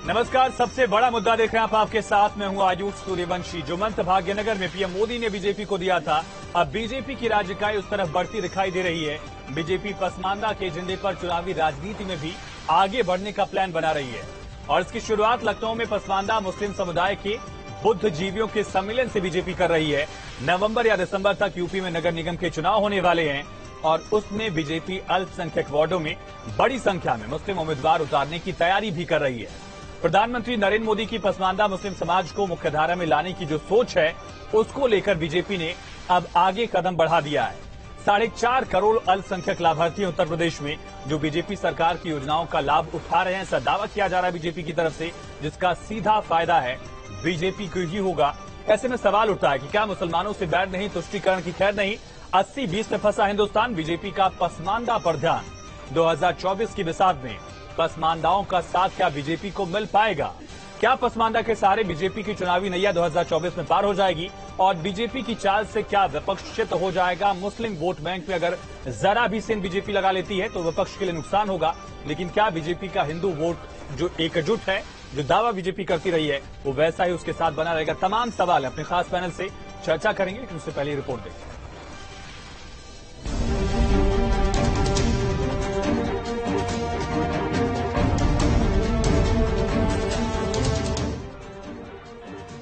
नमस्कार। सबसे बड़ा मुद्दा देख रहे हैं आप, आपके साथ में हूं आयुष सूर्यवंशी। जो मंत्र भाग्यनगर में पीएम मोदी ने बीजेपी को दिया था, अब बीजेपी की राज्य इकाई उस तरफ बढ़ती दिखाई दे रही है। बीजेपी पसमानदा के एजेंडे पर चुनावी राजनीति में भी आगे बढ़ने का प्लान बना रही है और इसकी शुरुआत लखनऊ में पसमानदा मुस्लिम समुदाय के बुद्धिजीवियों के सम्मेलन से बीजेपी कर रही है। नवंबर या दिसंबर तक यूपी में नगर निगम के चुनाव होने वाले हैं और उसमें बीजेपी अल्पसंख्यक वार्डों में बड़ी संख्या में मुस्लिम उम्मीदवार उतारने की तैयारी भी कर रही है। प्रधानमंत्री नरेंद्र मोदी की पसमानदा मुस्लिम समाज को मुख्यधारा में लाने की जो सोच है, उसको लेकर बीजेपी ने अब आगे कदम बढ़ा दिया है। 4.5 करोड़ अल्पसंख्यक लाभार्थी उत्तर प्रदेश में जो बीजेपी सरकार की योजनाओं का लाभ उठा रहे हैं, ऐसा दावा किया जा रहा है बीजेपी की तरफ से, जिसका सीधा फायदा है बीजेपी को ही होगा। ऐसे में सवाल उठता है कि क्या मुसलमानों से बैर नहीं, तुष्टीकरण की खैर नहीं, 80-20 में फंसा हिंदुस्तान। बीजेपी का पसमानदा पर ध्यान 2024 की बिसात में पसमानदाओं का साथ क्या बीजेपी को मिल पाएगा? क्या पसमानदा के सहारे बीजेपी की चुनावी नैया 2024 में पार हो जाएगी और बीजेपी की चाल से क्या विपक्ष चित हो जाएगा? मुस्लिम वोट बैंक में अगर जरा भी सिंध बीजेपी लगा लेती है तो विपक्ष के लिए नुकसान होगा, लेकिन क्या बीजेपी का हिंदू वोट जो एकजुट है, जो दावा बीजेपी करती रही है, वो वैसा ही उसके साथ बना रहेगा? तमाम सवाल अपने खास पैनल से चर्चा करेंगे, लेकिन उससे पहले रिपोर्ट देखें।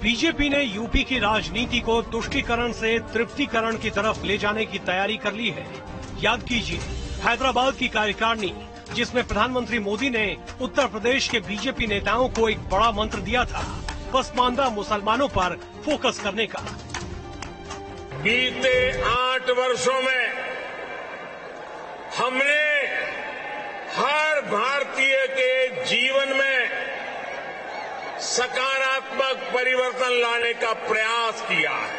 बीजेपी ने यूपी की राजनीति को तुष्टीकरण से तृप्तिकरण की तरफ ले जाने की तैयारी कर ली है। याद कीजिए हैदराबाद की कार्यकारिणी, जिसमें प्रधानमंत्री मोदी ने उत्तर प्रदेश के बीजेपी नेताओं को एक बड़ा मंत्र दिया था, पसमानदा मुसलमानों पर फोकस करने का। बीते 8 वर्षों में हमने हर भारतीय के जीवन में सकारात्मक परिवर्तन लाने का प्रयास किया है।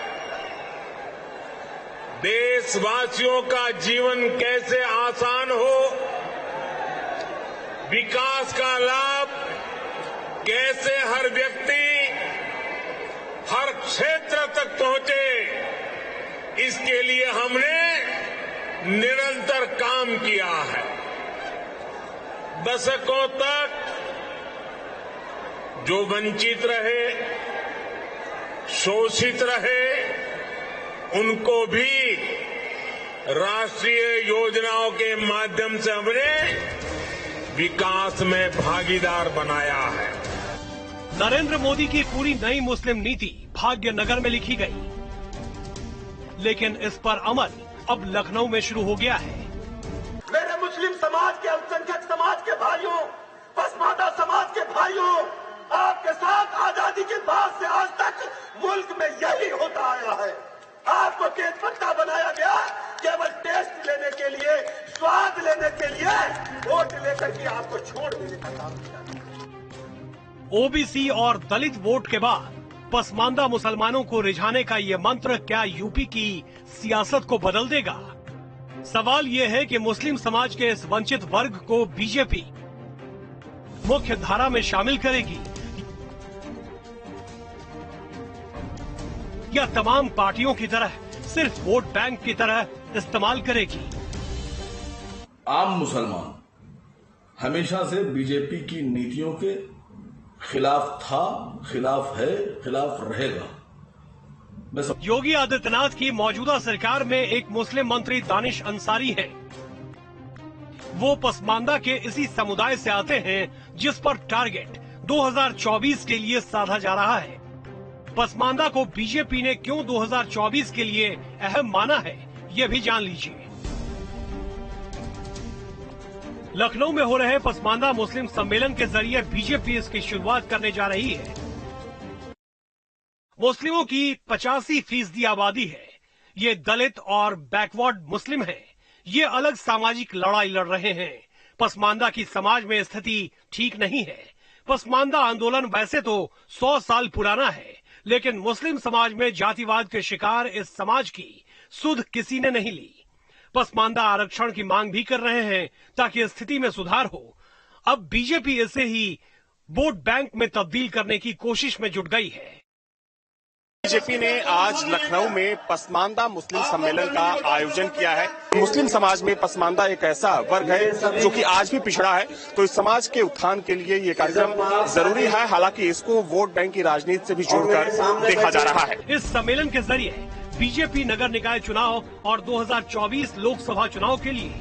देशवासियों का जीवन कैसे आसान हो, विकास का लाभ कैसे हर व्यक्ति, हर क्षेत्र तक पहुंचे, इसके लिए हमने निरंतर काम किया है। दशकों तक जो वंचित रहे, शोषित रहे, उनको भी राष्ट्रीय योजनाओं के माध्यम से हमने विकास में भागीदार बनाया है। नरेंद्र मोदी की पूरी नई मुस्लिम नीति भाग्यनगर में लिखी गई, लेकिन इस पर अमल अब लखनऊ में शुरू हो गया है। मेरे मुस्लिम समाज के, अल्पसंख्यक समाज के भाइयों, पसमानदा समाज के भाइयों, आपके साथ आजादी के बाद से आज तक मुल्क में यही होता आया है। आपको तेज पत्ता बनाया गया केवल टेस्ट लेने के लिए, स्वाद लेने के लिए, वोट लेकर के आपको छोड़ देने का काम किया। ओबीसी और दलित वोट के बाद पसमानदा मुसलमानों को रिझाने का ये मंत्र क्या यूपी की सियासत को बदल देगा? सवाल ये है कि मुस्लिम समाज के इस वंचित वर्ग को बीजेपी मुख्य धारा में शामिल करेगी या तमाम पार्टियों की तरह सिर्फ वोट बैंक की तरह इस्तेमाल करेगी? आम मुसलमान हमेशा से बीजेपी की नीतियों के खिलाफ था, खिलाफ है, खिलाफ रहेगा। योगी आदित्यनाथ की मौजूदा सरकार में एक मुस्लिम मंत्री दानिश अंसारी हैं। वो पसमानदा के इसी समुदाय से आते हैं जिस पर टारगेट 2024 के लिए साधा जा रहा है। पसमानदा को बीजेपी ने क्यों 2024 के लिए अहम माना है, ये भी जान लीजिए। लखनऊ में हो रहे पसमानदा मुस्लिम सम्मेलन के जरिए बीजेपी इसकी शुरुआत करने जा रही है। मुस्लिमों की 85% आबादी है। ये दलित और बैकवर्ड मुस्लिम हैं। ये अलग सामाजिक लड़ाई लड़ रहे हैं। पसमानदा की समाज में स्थिति ठीक नहीं है। पसमानदा आंदोलन वैसे तो 100 साल पुराना है, लेकिन मुस्लिम समाज में जातिवाद के शिकार इस समाज की सुध किसी ने नहीं ली। पसमानदा आरक्षण की मांग भी कर रहे हैं ताकि स्थिति में सुधार हो। अब बीजेपी इसे ही वोट बैंक में तब्दील करने की कोशिश में जुट गई है। बीजेपी ने आज लखनऊ में पसमानदा मुस्लिम सम्मेलन का आयोजन किया है। मुस्लिम समाज में पसमानदा एक ऐसा वर्ग है जो कि आज भी पिछड़ा है, तो इस समाज के उत्थान के लिए ये कार्यक्रम जरूरी है। हालांकि इसको वोट बैंक की राजनीति से भी जोड़कर देखा जा रहा है। इस सम्मेलन के जरिए बीजेपी नगर निकाय चुनाव और 2024 लोकसभा चुनाव के लिए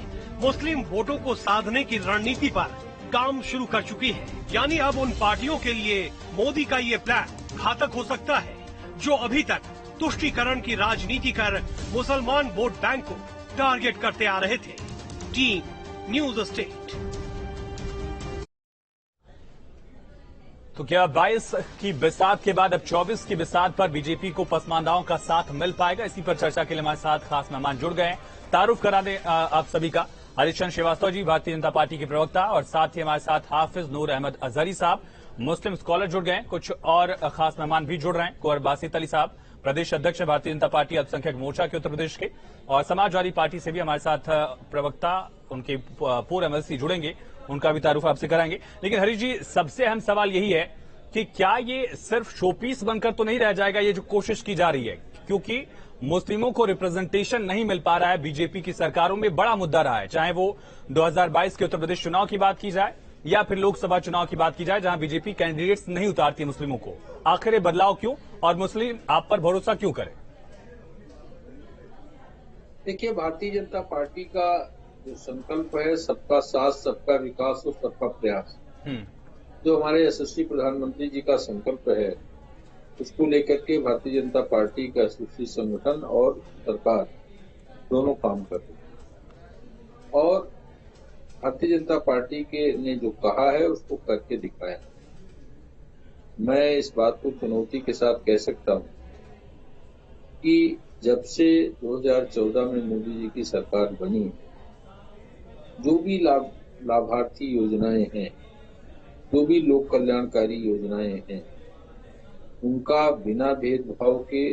मुस्लिम वोटों को साधने की रणनीति पर काम शुरू कर चुकी है। यानी अब उन पार्टियों के लिए मोदी का ये प्लान घातक हो सकता है जो अभी तक तुष्टीकरण की राजनीति कर मुसलमान वोट बैंक को टारगेट करते आ रहे थे। Team news state. तो क्या 22 की बिसात के बाद अब 24 की बिसात पर बीजेपी को पसमानदाओं का साथ मिल पाएगा? इसी पर चर्चा के लिए हमारे साथ खास मेहमान जुड़ गए हैं। तारुफ करा दें आप सभी का। हरिश्चंद्र श्रीवास्तव जी, भारतीय जनता पार्टी के प्रवक्ता, और साथ ही हमारे साथ हाफिज नूर अहमद अजहरी साहब, मुस्लिम स्कॉलर जुड़ गए। कुछ और खास मेहमान भी जुड़ रहे हैं। कुंवर बासित अली साहब, प्रदेश अध्यक्ष भारतीय जनता पार्टी अल्पसंख्यक मोर्चा के उत्तर प्रदेश के, और समाजवादी पार्टी से भी हमारे साथ प्रवक्ता, उनके पूर्व एमएलसी जुड़ेंगे, उनका भी तारुफ आपसे कराएंगे। लेकिन हरीश जी, सबसे अहम सवाल यही है कि क्या ये सिर्फ शोपीस बनकर तो नहीं रह जाएगा ये जो कोशिश की जा रही है, क्योंकि मुस्लिमों को रिप्रेजेंटेशन नहीं मिल पा रहा है। बीजेपी की सरकारों में बड़ा मुद्दा रहा है, चाहे वो 2022 के उत्तर प्रदेश चुनाव की बात की जाए या फिर लोकसभा चुनाव की बात की जाए, जहां बीजेपी कैंडिडेट्स नहीं उतारती मुस्लिमों को। आखिर बदलाव क्यों, और मुस्लिम आप पर भरोसा क्यों करें? देखिए, भारतीय जनता पार्टी का जो संकल्प है, सबका साथ, सबका विकास और सबका प्रयास, जो हमारे यशस्वी प्रधानमंत्री जी का संकल्प है, उसको लेकर के भारतीय जनता पार्टी का यशस्वी संगठन और सरकार दोनों काम कर रहे हैं। और भारतीय जनता पार्टी के ने जो कहा है उसको करके दिखाया। मैं इस बात को चुनौती के साथ कह सकता हूं कि जब से 2014 में मोदी जी की सरकार बनी, जो भी लाभार्थी योजनाएं हैं, जो भी लोक कल्याणकारी योजनाएं हैं, उनका बिना भेदभाव के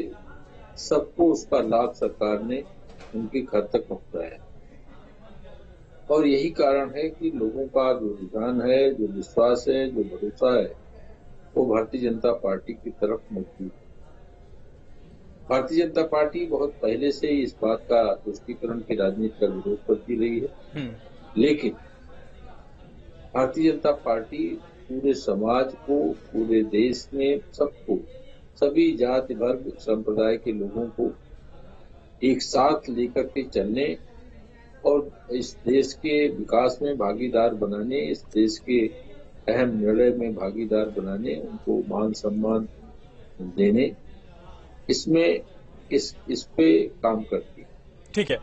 सबको उसका लाभ सरकार ने उनके घर तक पहुंचाया। और यही कारण है कि लोगों का जो रुझान है, जो विश्वास है, जो भरोसा है, वो भारतीय जनता पार्टी की तरफ मौजूद है। भारतीय जनता पार्टी बहुत पहले से ही इस बात का तुष्टीकरण की राजनीति का विरोध करती रही है, लेकिन भारतीय जनता पार्टी पूरे समाज को, पूरे देश में सबको, सभी जाति वर्ग संप्रदाय के लोगों को एक साथ लेकर के चलने और इस देश के विकास में भागीदार बनाने, इस देश के अहम निर्णय में भागीदार बनाने, उनको मान सम्मान देने, इसमें इस पे काम करती है। ठीक है।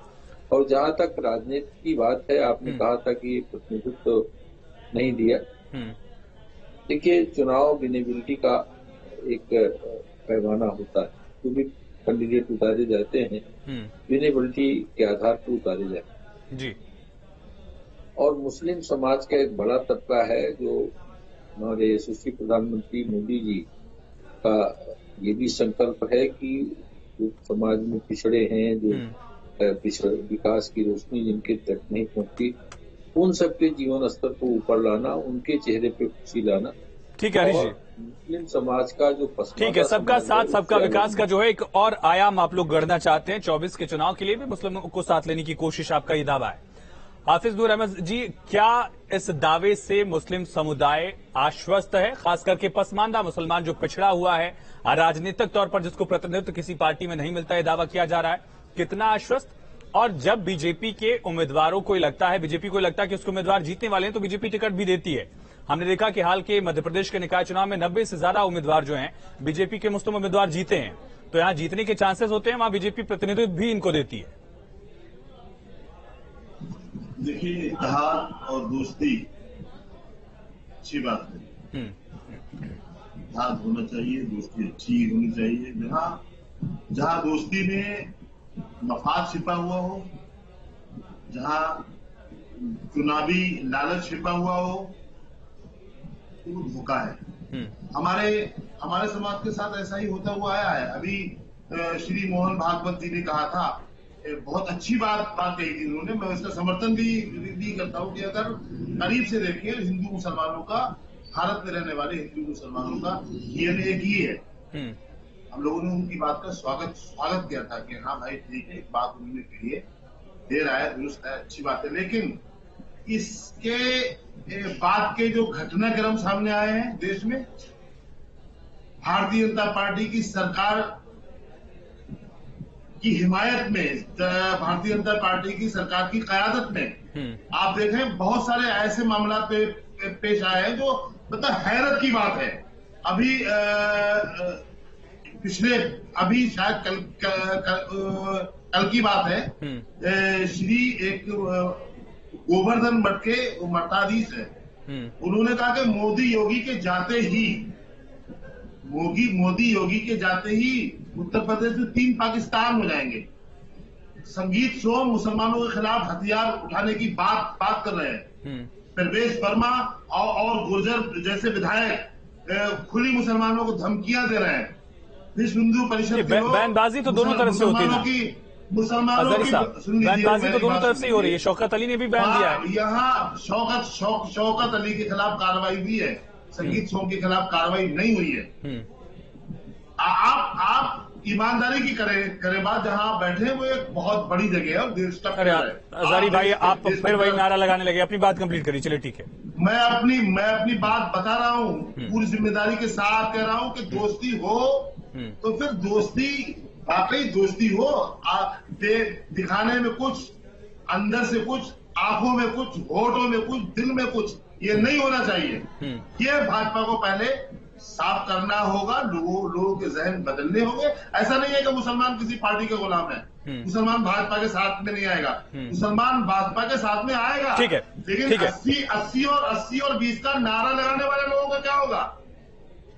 और जहां तक राजनीति की बात है, आपने कहा था कि प्रतिनिधित्व नहीं दिया। देखिए, चुनाव विनेबिलिटी का एक पैमाना होता है, जो भी कैंडिडेट उतारे जाते हैं विनेबिलिटी के आधार पर उतारे जाते हैं जी। और मुस्लिम समाज का एक बड़ा तबका है जो हमारे यशस्वी प्रधानमंत्री मोदी जी का ये भी संकल्प है कि जो समाज में पिछड़े हैं, जो विकास की रोशनी जिनके तक नहीं पहुंचती, उन सबके जीवन स्तर को ऊपर लाना, उनके चेहरे पे खुशी लाना। ठीक है हरीश जी। मुस्लिम समाज का जो ठीक है, सबका साथ सबका विकास का जो है एक और आयाम आप लोग गढ़ना चाहते हैं। 24 के चुनाव के लिए भी मुस्लिमों को साथ लेने की कोशिश, आपका ये दावा है। हाफिज नूर अहमद जी, क्या इस दावे से मुस्लिम समुदाय आश्वस्त है, खास करके पसमानदा मुसलमान जो पिछड़ा हुआ है राजनीतिक तौर पर, जिसको प्रतिनिधित्व किसी पार्टी में नहीं मिलता, है दावा किया जा रहा है, कितना आश्वस्त? और जब बीजेपी के उम्मीदवारों को लगता है, बीजेपी को लगता है कि उसके उम्मीदवार जीतने वाले हैं, तो बीजेपी टिकट भी देती है। हमने देखा कि हाल के मध्य प्रदेश के निकाय चुनाव में 90 से ज्यादा उम्मीदवार जो हैं बीजेपी के मुस्लिम उम्मीदवार जीते हैं, तो यहां जीतने के चांसेस होते हैं, वहां बीजेपी प्रतिनिधित्व भी इनको देती है। देखिए, इत्तेहाद और दोस्ती अच्छी बात है, इत्तेहाद होना चाहिए, दोस्ती अच्छी होनी चाहिए। जहां दोस्ती में मफाद छिपा हुआ हो, जहां चुनावी लालच छिपा हुआ हो, तो वो धोखा है। हमारे समाज के साथ ऐसा ही होता हुआ आया है। अभी श्री मोहन भागवत जी ने कहा था, बहुत अच्छी बात कही थी उन्होंने, मैं उसका समर्थन भी करता हूं कि अगर करीब से देखिए हिंदू मुसलमानों का, भारत में रहने वाले हिंदू मुसलमानों का डीएनए एक ही है। हम लोगों ने उनकी बात का स्वागत किया था कि हाँ भाई ठीक है, बात उन्होंने कही है, देर आया दुरुस्त है, अच्छी बात है। लेकिन इसके बाद के जो घटनाक्रम सामने आए हैं देश में, भारतीय जनता पार्टी की सरकार की हिमायत में, भारतीय जनता पार्टी की सरकार की क़यादत में आप देखें बहुत सारे ऐसे मामला पेश आए हैं जो मतलब हैरत की बात है। अभी अभी शायद कल की बात है, श्री एक गोवर्धन मठ के मठाधीश है, उन्होंने कहा कि मोदी योगी के जाते ही उत्तर प्रदेश में 3 पाकिस्तान हो जाएंगे। संगीत शो मुसलमानों के खिलाफ हथियार उठाने की बात कर रहे हैं। प्रवेश वर्मा और गुर्जर जैसे विधायक खुली मुसलमानों को धमकियां दे रहे हैं। विश्व हिंदू परिषद के लोग बयानबाजी तो दोनों तरफ से होती है, मुसलमानों की बयानबाजी तो दोनों तरफ से ही हो रही है। शौकत अली ने भी बयान दिया है। यहाँ शौकत अली के खिलाफ कार्रवाई हुई है, संगीत शो के खिलाफ कार्रवाई नहीं हुई है। आप ईमानदारी की करें बात, जहां आप बैठे हैं वो एक बहुत बड़ी जगह है और देश का। अरे अज़हरी भाई, आप फिर वही नारा लगाने लगे, अपनी बात कंप्लीट करिए। चलिए ठीक है, मैं अपनी बात बता रहा हूं, पूरी जिम्मेदारी के साथ कह रहा हूं कि दोस्ती हो तो फिर दोस्ती वाकई दोस्ती हो, दिखाने में कुछ, अंदर से कुछ, आंखों में कुछ, होठों में कुछ, दिल में कुछ, ये नहीं होना चाहिए। ये भाजपा को पहले साफ करना होगा, लोगों के जहन बदलने होंगे। ऐसा नहीं है कि मुसलमान किसी पार्टी के गुलाम है, मुसलमान भाजपा के साथ में नहीं आएगा, मुसलमान भाजपा के साथ में आएगा। ठीक है, लेकिन 80 और 20 का नारा लगाने वाले लोगों का क्या होगा?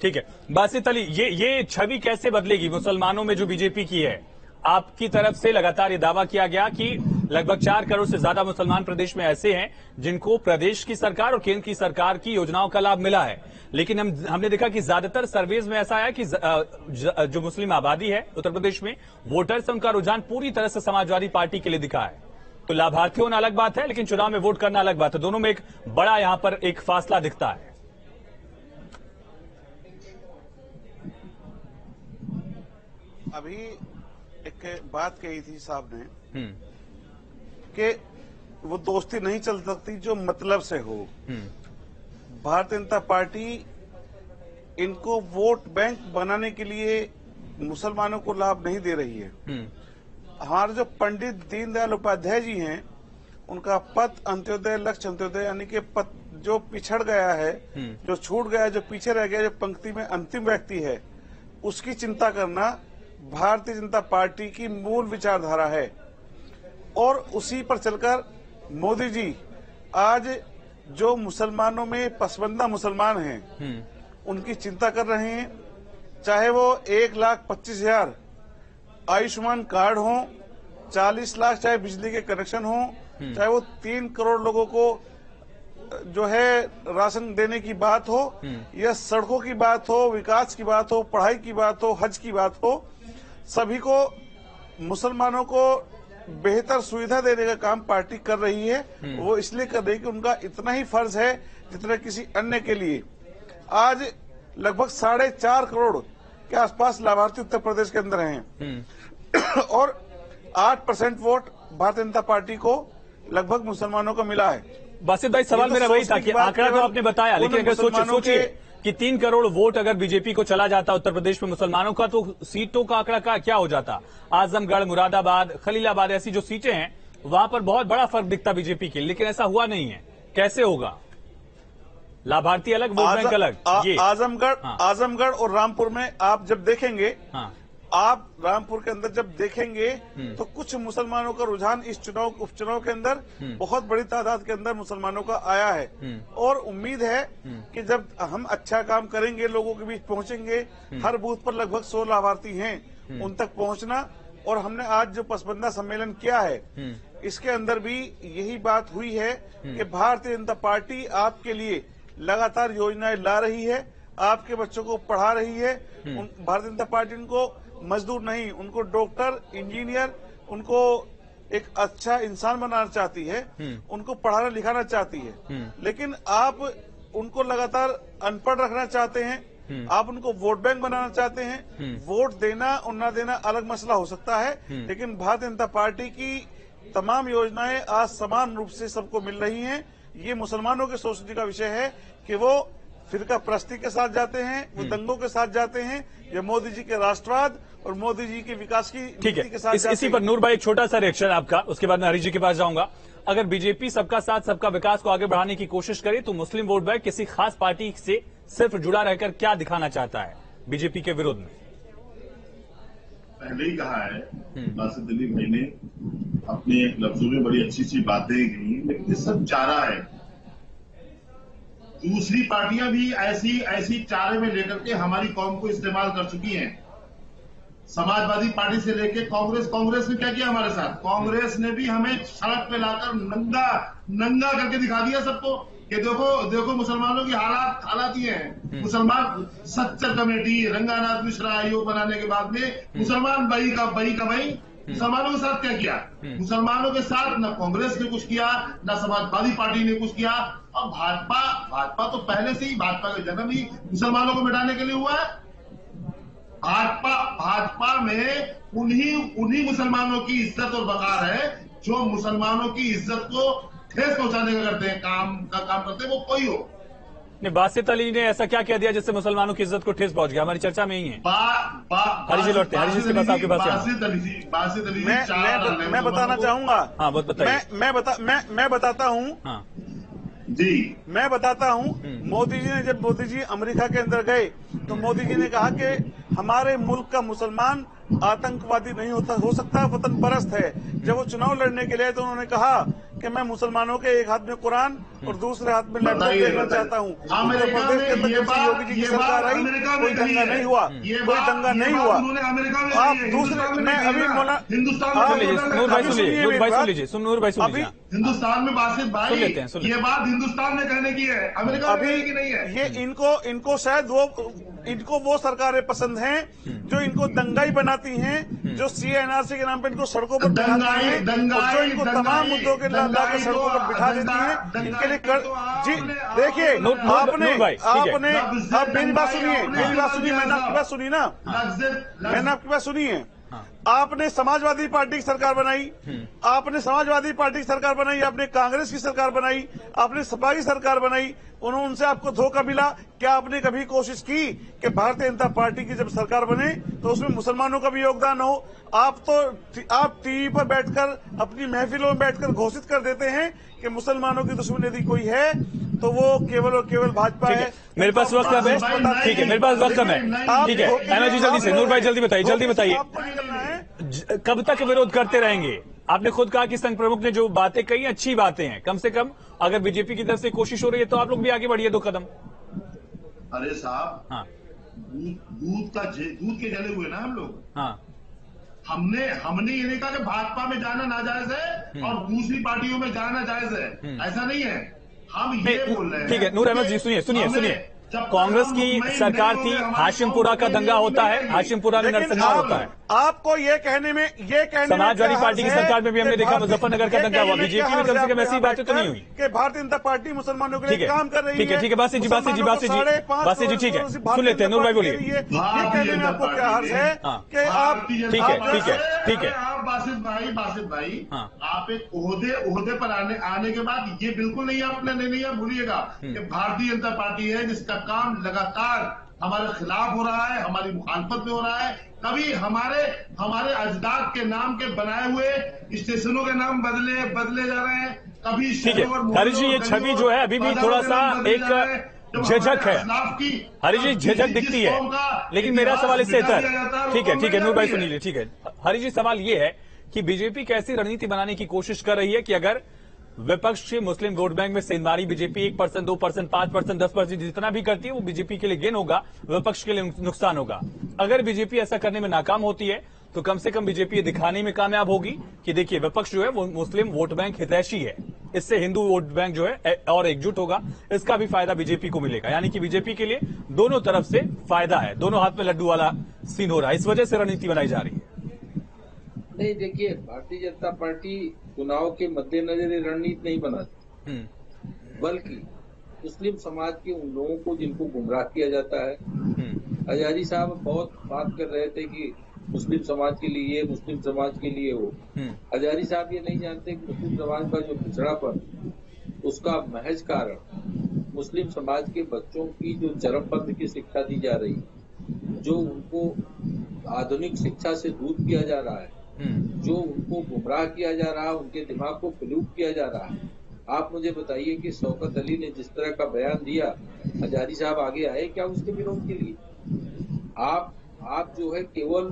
ठीक है, बासित अली, ये छवि कैसे बदलेगी मुसलमानों में जो बीजेपी की है? आपकी तरफ से लगातार ये दावा किया गया कि लगभग 4 करोड़ से ज्यादा मुसलमान प्रदेश में ऐसे हैं जिनको प्रदेश की सरकार और केंद्र की सरकार की योजनाओं का लाभ मिला है, लेकिन हमने देखा कि ज्यादातर सर्वेज में ऐसा है कि जो मुस्लिम आबादी है उत्तर प्रदेश में, वोटर्स से उनका रुझान पूरी तरह से समाजवादी पार्टी के लिए दिखा है। तो लाभार्थी होना अलग बात है, लेकिन चुनाव में वोट करना अलग बात है। दोनों में एक बड़ा यहां पर एक फासला दिखता है। अभी एक बात कही थी साहब ने कि वो दोस्ती नहीं चल सकती जो मतलब से हो। भारतीय जनता पार्टी इनको वोट बैंक बनाने के लिए मुसलमानों को लाभ नहीं दे रही है। हमारे जो पंडित दीनदयाल उपाध्याय जी हैं, उनका पथ अंत्योदय लक्ष्य अंत्योदय, यानी कि पथ जो पिछड़ गया है, जो छूट गया, जो पीछे रह गया, जो पंक्ति में अंतिम व्यक्ति है, उसकी चिंता करना भारतीय जनता पार्टी की मूल विचारधारा है। और उसी पर चलकर मोदी जी आज जो मुसलमानों में पसमानदा मुसलमान हैं, उनकी चिंता कर रहे हैं। चाहे वो 1,25,000 आयुष्मान कार्ड हो, 40 लाख चाहे बिजली के कनेक्शन हो, चाहे वो 3 करोड़ लोगों को जो है राशन देने की बात हो, या सड़कों की बात हो, विकास की बात हो, पढ़ाई की बात हो, हज की बात हो, सभी को मुसलमानों को बेहतर सुविधा देने का काम पार्टी कर रही है। वो इसलिए कर रही है कि उनका इतना ही फर्ज है जितना किसी अन्य के लिए। आज लगभग 4.5 करोड़ के आसपास लाभार्थी उत्तर प्रदेश के अंदर हैं और 8% वोट भारतीय जनता पार्टी को लगभग मुसलमानों को मिला है। बासित भाई, सवाल मेरा वही था कि आंकड़ा तो आपने बताया, लेकिन अगर सोचिए कि 3 करोड़ वोट अगर बीजेपी को चला जाता उत्तर प्रदेश में मुसलमानों का, तो सीटों का आंकड़ा क्या हो जाता? आजमगढ़, मुरादाबाद, खलीलाबाद ऐसी जो सीटें हैं, वहां पर बहुत बड़ा फर्क दिखता बीजेपी के, लेकिन ऐसा हुआ नहीं है। कैसे होगा? लाभार्थी अलग, वोट बैंक अलग। आजमगढ़ और रामपुर में आप जब देखेंगे, आप रामपुर के अंदर जब देखेंगे तो कुछ मुसलमानों का रुझान इस उपचुनाव के अंदर बहुत बड़ी तादाद के अंदर मुसलमानों का आया है। और उम्मीद है कि जब हम अच्छा काम करेंगे, लोगों के बीच पहुंचेंगे, हर बूथ पर लगभग 100 लाभार्थी हैं, उन तक पहुंचना। और हमने आज जो पसमानदा सम्मेलन किया है, इसके अंदर भी यही बात हुई है कि भारतीय जनता पार्टी आपके लिए लगातार योजनाएं ला रही है, आपके बच्चों को पढ़ा रही है। भारतीय जनता पार्टी उनको मजदूर नहीं, उनको डॉक्टर, इंजीनियर, उनको एक अच्छा इंसान बनाना चाहती है, उनको पढ़ाना लिखाना चाहती है। लेकिन आप उनको लगातार अनपढ़ रखना चाहते हैं, आप उनको वोट बैंक बनाना चाहते हैं। वोट देना और न देना अलग मसला हो सकता है, लेकिन भारतीय जनता पार्टी की तमाम योजनाएं आज समान रूप से सबको मिल रही हैं। ये मुसलमानों के सोचने का विषय है कि वो फिरका परस्ती के साथ जाते हैं, वो दंगों के साथ जाते हैं, या मोदी जी के राष्ट्रवाद और मोदी जी के विकास की नीति के साथ इसी पर नूर भाई एक छोटा सा रिएक्शन आपका, उसके बाद मैं हरीश जी के पास जाऊंगा। अगर बीजेपी सबका साथ सबका विकास को आगे बढ़ाने की कोशिश करे तो मुस्लिम वोट बैंक किसी खास पार्टी से सिर्फ जुड़ा रहकर क्या दिखाना चाहता है बीजेपी के विरोध में? पहले ही कहा है बासित अली भाई ने अपने लफ्जों में बड़ी अच्छी सी बातें कही, लेकिन ये सब चारा है। दूसरी पार्टियां भी ऐसी चारे में लेकर के हमारी कौम को इस्तेमाल कर चुकी हैं। समाजवादी पार्टी से लेकर कांग्रेस ने क्या किया हमारे साथ? कांग्रेस ने भी हमें सड़क पे लाकर नंगा करके दिखा दिया सबको कि देखो मुसलमानों की हालात ये है। मुसलमान सच्चर कमेटी, रंगानाथ मिश्रा आयोग बनाने के बाद में मुसलमान बई का बई मुसलमानों के साथ क्या किया? मुसलमानों के साथ न कांग्रेस ने कुछ किया, न समाजवादी पार्टी ने कुछ किया। और भाजपा तो पहले से ही, भाजपा का जन्म ही मुसलमानों को मिटाने के लिए हुआ है। भाजपा में उन्हीं मुसलमानों की इज्जत और वकार है जो मुसलमानों की इज्जत को ठेस पहुंचाने का करते हैं, काम करते हैं, वो कोई हो। नहीं, बासित अली ने ऐसा क्या कह दिया जिससे मुसलमानों की इज्जत को ठेस पहुंच गया? हमारी चर्चा में ही है। हरीश जी लौटते हैं, हरीश जी के पास आपके पास बासित अली मैं बताना चाहूंगा। हाँ, बताइए। मैं बताता हूँ। हाँ जी, मैं बताता हूँ। जब मोदी जी अमेरिका के अंदर गए तो मोदी जी ने कहा कि हमारे मुल्क का मुसलमान आतंकवादी नहीं हो सकता, वतन परस्त है। जब वो चुनाव लड़ने के लिए तो उन्होंने कहा कि मैं मुसलमानों के एक हाथ में कुरान और दूसरे हाथ में लैपटॉप देखना चाहता हूँ। उत्तर प्रदेश के अंदर जब योगी जी की सरकार आई कोई दंगा नहीं हुआ, कोई दंगा नहीं हुआ। आप दूसरे मैं अभी नूर भाई सुन लीजिए। हिंदुस्तान में बासित भाई ये बात हिंदुस्तान में कहने की है, अमेरिका में कहने की नहीं है। ये इनको शायद वो सरकारें पसंद हैं जो इनको दंगाई बनाती हैं, जो CNRC के नाम पे इनको सड़कों पर बिठाती हैं, जो इनको तमाम मुद्दों के लाकर सड़कों पर बिठा देती हैं। इनके लिए जी देखिए, आपने आप मेरी बात सुनिए, मैंने आपकी बात सुनी ना, मैंने आपकी बात सुनी है। आपने समाजवादी पार्टी की सरकार बनाई, आपने कांग्रेस की सरकार बनाई, आपने सपा की सरकार बनाई, उनसे आपको धोखा मिला। क्या आपने कभी कोशिश की कि भारतीय जनता पार्टी की जब सरकार बने तो उसमें मुसलमानों का भी योगदान हो? आप टीवी पर बैठकर, अपनी महफिलों में बैठकर घोषित कर देते हैं कि मुसलमानों की दुश्मनी यदि कोई है तो वो केवल और केवल भाजपा है। मेरे पास वक्त कम है, ठीक है, मेरे पास वक्त कम है, ठीक है। अहमद जी जल्दी से, नूर भाई जल्दी बताइए। कब तक विरोध करते रहेंगे? आपने खुद कहा कि संघ प्रमुख ने जो बातें कही अच्छी बातें हैं, कम से कम अगर बीजेपी की तरफ से कोशिश हो रही है तो आप लोग भी आगे बढ़िए 2 कदम। अरे साहब, हाँ, दूध के जले हुए ना हम लोग। हाँ, हमने ये नहीं कहा कि भाजपा में जाना नाजायज है और दूसरी पार्टियों में जाना जायज है, ऐसा नहीं है। हम ये बोल रहे हैं। ठीक है, नूर अहमद जी सुनिए। कांग्रेस की सरकार थी, हाशिमपुरा का दंगा होता है, हाशिमपुरा में नरसंहार होता है। आपको ये कहने में समाजवादी पार्टी की सरकार में भी हमने देखा मुजफ्फरनगर का दंगा हुआ। बीजेपी में कम से कम ऐसी बातें तो नहीं हुई कि भारतीय जनता पार्टी मुसलमानों के लिए काम कर रही है। ठीक है, बासी जी, ठीक है, सुन लेते हैं। नूर भाई बोलिए। ये कहने में आपको क्या हर्ज है कि आप? ठीक है। बासित भाई, आप एक ओहदे पर आने के बाद ये बिल्कुल नहीं आप भूलिएगा कि भारतीय जनता पार्टी है जिसका काम लगातार हमारे खिलाफ हो रहा है, हमारी मुखालफत में हो रहा है। कभी हमारे अजदाद के नाम के बनाए हुए स्टेशनों के नाम बदले जा रहे हैं, कभी। ठीक है हरीश जी, ये छवि जो है अभी भी थोड़ा सा एक झिझक है। हरीश जी, झिझक दिखती है, लेकिन मेरा सवाल इससे बेहतर। ठीक है, नूर भाई सुन लीजिए। ठीक है हरीश जी, सवाल ये है कि बीजेपी कैसी रणनीति बनाने की कोशिश कर रही है कि अगर विपक्ष मुस्लिम वोट बैंक में सेंधमारी बीजेपी 1%, 2%, 5%, 10% जितना भी करती है वो बीजेपी के लिए गेन होगा, विपक्ष के लिए नुकसान होगा। अगर बीजेपी ऐसा करने में नाकाम होती है तो कम से कम बीजेपी ये दिखाने में कामयाब होगी कि देखिए विपक्ष जो है वो मुस्लिम वोट बैंक हितैषी है, इससे हिंदू वोट बैंक जो है और एकजुट होगा, इसका भी फायदा बीजेपी को मिलेगा। यानी कि बीजेपी के लिए दोनों तरफ से फायदा है, दोनों हाथ में लड्डू वाला सीन हो रहा है। इस वजह से रणनीति बनाई जा रही है। नहीं, देखिए, भारतीय जनता पार्टी चुनाव के मद्देनजर रणनीति नहीं बनाती, बल्कि मुस्लिम समाज के उन लोगों को जिनको गुमराह किया जाता है, हजारी साहब बहुत बात कर रहे थे कि मुस्लिम समाज के लिए, मुस्लिम समाज के लिए हो। हजारी साहब ये नहीं जानते कि मुस्लिम समाज का जो पिछड़ापन, उसका महज कारण मुस्लिम समाज के बच्चों की जो चरमपंथ की शिक्षा दी जा रही, जो उनको आधुनिक शिक्षा से दूर किया जा रहा है, जो उनको गुमराह किया जा रहा है, उनके दिमाग को फलूक किया जा रहा है। आप मुझे बताइए कि शौकत अली ने जिस तरह का बयान दिया, हजारी साहब आगे आए क्या उसके विरोध के लिए? आप जो है केवल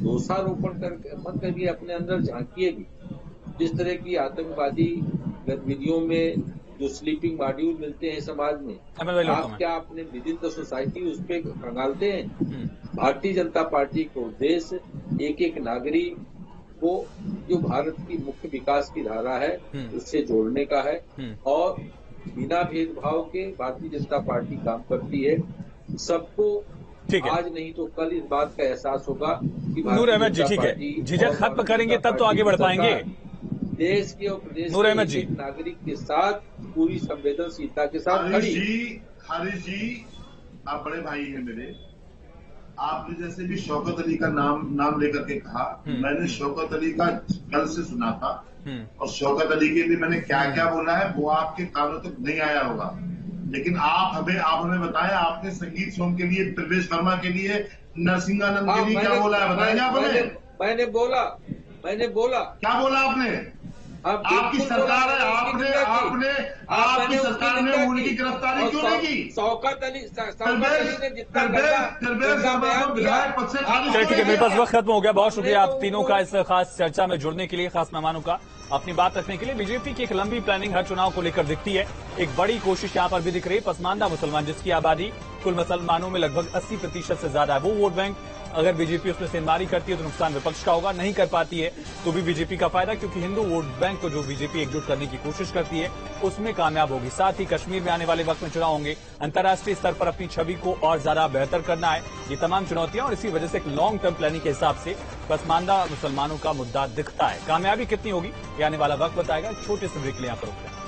दोषारोपण मत करिए, अपने अंदर झांकिए भी। जिस तरह की आतंकवादी गतिविधियों में जो स्लीपिंग मॉड्यूल मिलते हैं समाज में, आप क्या अपने विद इन द सोसाइटी उस पर खंगालते हैं? भारतीय जनता पार्टी का उद्देश्य एक एक नागरिक को जो भारत की मुख्य विकास की धारा है उससे जोड़ने का है, और बिना भेदभाव के भारतीय जनता पार्टी काम करती है। सबको आज नहीं तो कल इस बात का एहसास होगा कि नूर अहमद जी, ठीक है, झिझक खत्म करेंगे तब तो आगे बढ़ पाएंगे। देश के और प्रदेश नूर अहमद जी, नागरिक के साथ पूरी संवेदनशीलता के साथ हारिस जी, आप बड़े भाई हैं मेरे। आपने जैसे भी शौकत अली का नाम लेकर के कहा, मैंने शौकत अली का कल से सुना था, और शौकत अली के लिए मैंने क्या क्या बोला है वो आपके कानों तक नहीं आया होगा। लेकिन आप हमें बताएं, आपने संगीत सोम के लिए, प्रवेश वर्मा के लिए, नरसिंहानंद के लिए क्या बोला है, बताएंगे आप हमें? मैंने बोला क्या बोला आपने? आपकी सरकार है, आपकी सरकार ने उनकी गिरफ्तारी क्यों नहीं की? शौकत अली ने जितना विधायक पद से खारिज। चलिए ठीक है, मेरे पास वक्त खत्म हो गया। बहुत शुक्रिया आप तीनों का इस खास चर्चा में जुड़ने के लिए, खास मेहमानों का अपनी बात रखने के लिए। बीजेपी की एक लंबी प्लानिंग हर चुनाव को लेकर दिखती है। एक बड़ी कोशिश यहां पर भी दिख रही है। पसमानदा मुसलमान, जिसकी आबादी कुल मुसलमानों में लगभग 80% से ज्यादा है, वो वोट बैंक अगर बीजेपी उसमें सेंधमारी करती है तो नुकसान विपक्ष का होगा। नहीं कर पाती है तो भी बीजेपी का फायदा, क्योंकि हिंदू वोट बैंक को जो बीजेपी एकजुट करने की कोशिश करती है उसमें कामयाब होगी। साथ ही कश्मीर में आने वाले वक्त में चुनाव होंगे, अंतर्राष्ट्रीय स्तर पर अपनी छवि को और ज्यादा बेहतर करना है। ये तमाम चुनौतियां, और इसी वजह से एक लॉन्ग टर्म प्लानिंग के हिसाब से पसमानदा मुसलमानों का मुद्दा दिखता है। कामयाबी कितनी होगी ये आने वाला वक्त बताएगा। छोटे से ब्रेक ले यहाँ पर रुकते हैं।